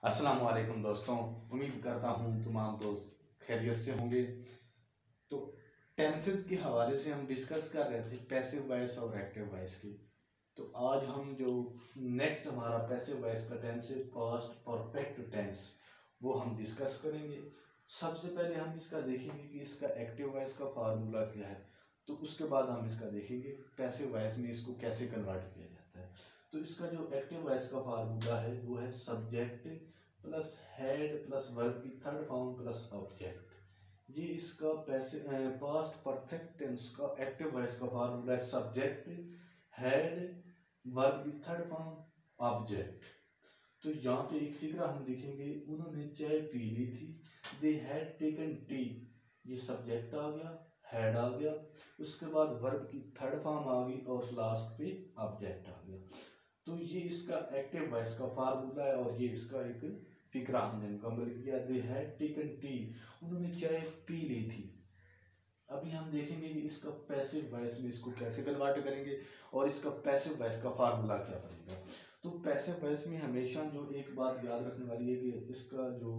अस्सलाम वालेकुम दोस्तों, उम्मीद करता हूँ तमाम दोस्त खैरियत से होंगे। तो टेंसेस के हवाले से हम डिस्कस कर रहे थे पैसिव वॉइस और एक्टिव वॉइस की। तो आज हम जो नेक्स्ट हमारा पैसिव वॉइस का टेंस है पास्ट परफेक्ट टेंस, वो हम डिस्कस करेंगे। सबसे पहले हम इसका देखेंगे कि इसका एक्टिव वॉइस का फार्मूला क्या है। तो उसके बाद हम इसका देखेंगे पैसिव वॉइस में इसको कैसे कन्वर्ट किया जाता है। तो इसका जो एक्टिव वॉइस का फार्मूला है वो है subject plus head plus verb की थर्ड फॉर्म प्लस ऑब्जेक्ट। ये इसका पास्ट परफेक्ट टेंस का एक्टिव वॉइस का फार्मूला है सब्जेक्ट हेड वर्ब की थर्ड फॉर्म ऑब्जेक्ट। तो यहाँ पे एक फिगर हम देखेंगे, उन्होंने चाय पी ली थी, दे हैड टेकन टी। ये सब्जेक्ट आ गया, हैड आ गया, उसके बाद वर्ब की थर्ड फॉर्म आ गई और लास्ट पे ऑब्जेक्ट आ गया। तो ये इसका एक्टिव वॉइस का फार्मूला है और ये इसका एक फिक्रा हमने मुकम्मल किया। दे हैड टेकन टी, उन्होंने चाय पी ली थी। अभी हम देखेंगे कि इसका पैसिव वॉइस में इसको कैसे कन्वर्ट करेंगे और इसका पैसिव वॉइस का फार्मूला क्या बनेगा। तो पैसिव वॉइस में हमेशा जो एक बात याद रखने वाली है कि इसका जो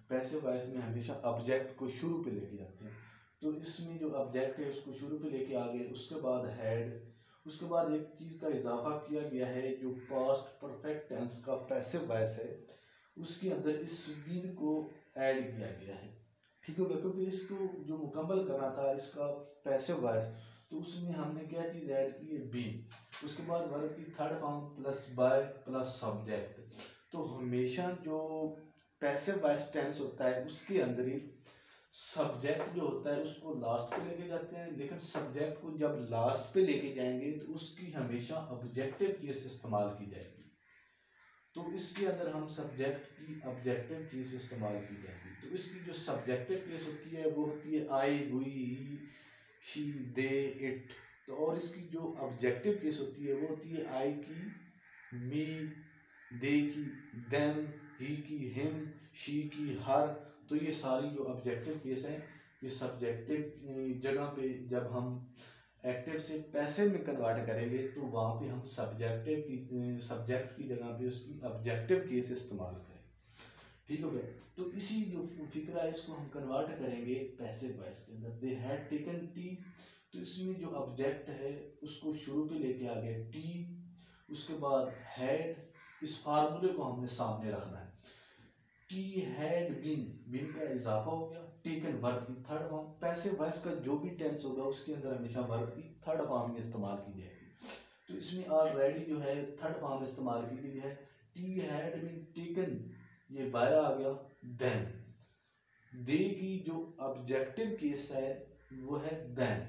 पैसिव वॉइस में हमेशा ऑब्जेक्ट को शुरू पे लेके जाते हैं। तो इसमें जो ऑब्जेक्ट है उसको शुरू पे लेके आ गए, उसके बाद हैड, उसके बाद एक चीज़ का इजाफा किया गया है जो पास्ट परफेक्ट टेंस का पैसिव वॉइस है, उसके अंदर इस बीन को ऐड किया गया है। ठीक होगा, क्योंकि इसको जो मुकम्मल करना था इसका पैसिव वॉइस, तो उसमें हमने क्या चीज़ ऐड की है, बीन। उसके बाद वर्ब की third form plus by plus subject. तो हमेशा जो पैसिव वॉइस टेंस होता है उसके अंदर ही सब्जेक्ट जो होता है उसको लास्ट पे लेके जाते हैं, लेकिन सब्जेक्ट को जब लास्ट पे लेके जाएंगे तो उसकी हमेशा ऑब्जेक्टिव केस इस्तेमाल की जाएगी। तो इसके अंदर हम सब्जेक्ट की ऑब्जेक्टिव केस इस्तेमाल की जाएगी। तो इसकी जो सब्जेक्टिव केस होती है वो होती है आई, हुई, ही, शी, दे, इट। तो और इसकी जो ऑब्जेक्टिव केस होती है वो होती है आई की, मी, दे की, देम, ही की, हिम, शी की, हर। तो ये सारी जो ऑब्जेक्टिव केस हैं ये सब्जेक्टिव जगह पे जब हम एक्टिव से पैसिव में कन्वर्ट करेंगे तो वहाँ पे हम सब्जेक्ट की जगह पे उसकी ऑब्जेक्टिव केस इस्तेमाल करें। ठीक हो गया। तो इसी जो फिक्रा है इसको हम कन्वर्ट करेंगे पैसिव वॉइस के अंदर। दे हैड टेकन टी, तो इसमें जो ऑब्जेक्ट है उसको शुरू पे लेके आ गया टी, उसके बाद हैड, इस फार्मूले को हमने सामने रखना है। टी हैड बीन, बीन का इजाफा हो गया, टेकन वर्ब की थर्ड फॉर्म। पैसिव वॉइस का जो भी टेंस होगा उसके अंदर हमेशा वर्ब की थर्ड फॉर्म इस्तेमाल की जाएगी। तो इसमें ऑलरेडी जो है थर्ड फॉर्म इस्तेमाल की गई है, टी हैड बीन टेकन, ये बाय आ गया, देन। दे की जो ऑब्जेक्टिव केस है वो है them,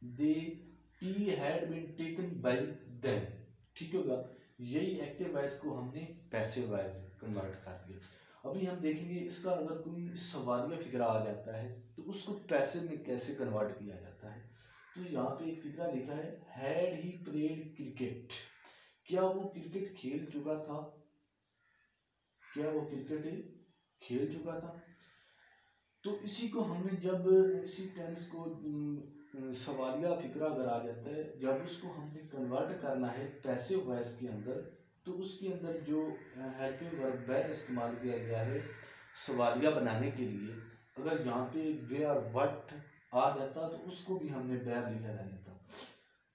they tea had been taken by them. ठीक होगा, यही एक्टिव वॉइस को हमने पैसिव वॉइस कन्वर्ट कर दिया। अभी हम देखेंगे इसका अगर कोई सवालिया फिक्रा आ जाता है तो उसको पैसिव में कैसे कन्वर्ट किया जाता है। तो यहाँ पे एक फिक्रा लिखा है, हैड ही प्लेड क्रिकेट, क्या वो क्रिकेट खेल चुका था, क्या वो क्रिकेट खेल चुका था। तो इसी को हमने जब इसी टेंस को सवालिया फिक्रा अगर आ जाता है, जब उसको हमने कन्वर्ट करना है पैसिव वॉइस के अंदर, तो उसके अंदर जो हेल्पिंग वर्ब वेयर इस्तेमाल किया गया है सवालिया बनाने के लिए, अगर यहाँ पे वेयर व्हाट आ जाता तो उसको भी हमने वेयर लिखा रहने था।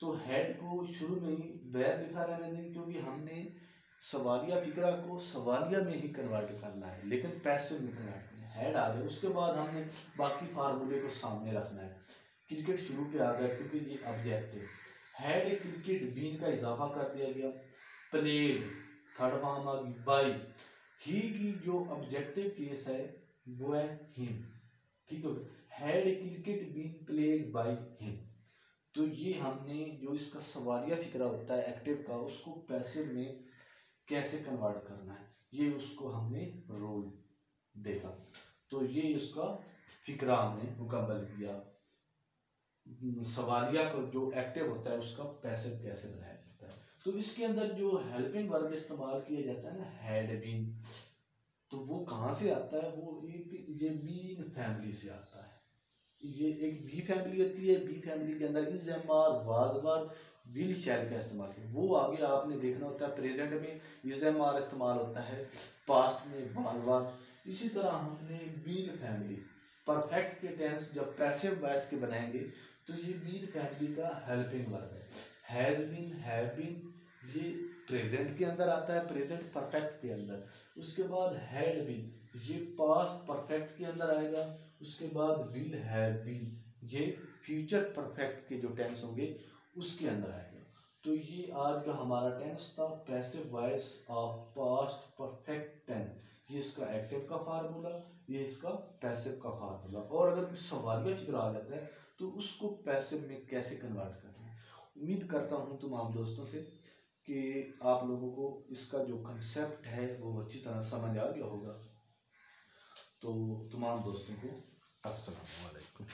तो हेड को शुरू में ही वेयर लिखा रहने देंगे क्योंकि हमने सवालिया फिक्रा को सवालिया में ही कन्वर्ट करना है, लेकिन पैसिव में कन्वर्ट करना है। हेड आ गया, उसके बाद हमने बाकी फार्मूले को सामने रखना है। क्रिकेट शुरू पे आ गया क्योंकि ये ऑब्जेक्ट है। हैड क्रिकेट, बीन का इजाफा कर दिया गया, प्लेड थर्ड फॉर्म आ गई, बाई। ही की जो ऑब्जेक्टिव केस है वो है हिम। ठीक हो गया, had cricket been played by him. तो ये हमने जो इसका सवालिया फिक्रा होता है एक्टिव का, उसको पैसिव में कैसे कन्वर्ट करना है, ये उसको हमने रोल देखा। तो ये इसका फिक्रा हमने मुकम्मल किया। सवालिया को जो एक्टिव होता है उसका पैसिव कैसे बनाया जाता है। तो इसके अंदर जो हेल्पिंग वर्ब इस्तेमाल किया जाता है ना, हैड बीन, तो वो कहाँ से आता है, वो एक ये बीन फैमिली से आता है। ये एक बी फैमिली होती है, बी फैमिली के अंदर is am are was were will shall का इस्तेमाल किया, वो आगे आपने देखना होता है। प्रेजेंट में इज एम आर इस्तेमाल होता है, पास्ट में बार बार। इसी तरह हमने बीन फैमिली, परफेक्ट के टेंस जब पैसिव वॉइस के बनाएंगे तो ये बीन फैमिली का हेल्पिंग वर्ब है। हैज बीन, हैव बीन, ये प्रेजेंट के अंदर आता है, प्रेजेंट परफेक्ट के अंदर। उसके बाद हैड बीन, ये पास्ट परफेक्ट के अंदर आएगा। उसके बाद विल हैव बीन, ये फ्यूचर परफेक्ट के जो टेंस होंगे उसके अंदर आएगा। तो ये आज का हमारा टेंस था, passive voice of past perfect tense. ये इसका एक्टिव का फार्मूला, ये इसका पैसिव का फार्मूला। और अगर कुछ सवालिया फिक्र आ जाता है तो उसको पैसिव में कैसे कन्वर्ट करते हैं। उम्मीद करता हूँ तमाम दोस्तों से कि आप लोगों को इसका जो कंसेप्ट है वो अच्छी तरह समझ आ गया होगा। तो तमाम दोस्तों को अस्सलाम वालेकुम।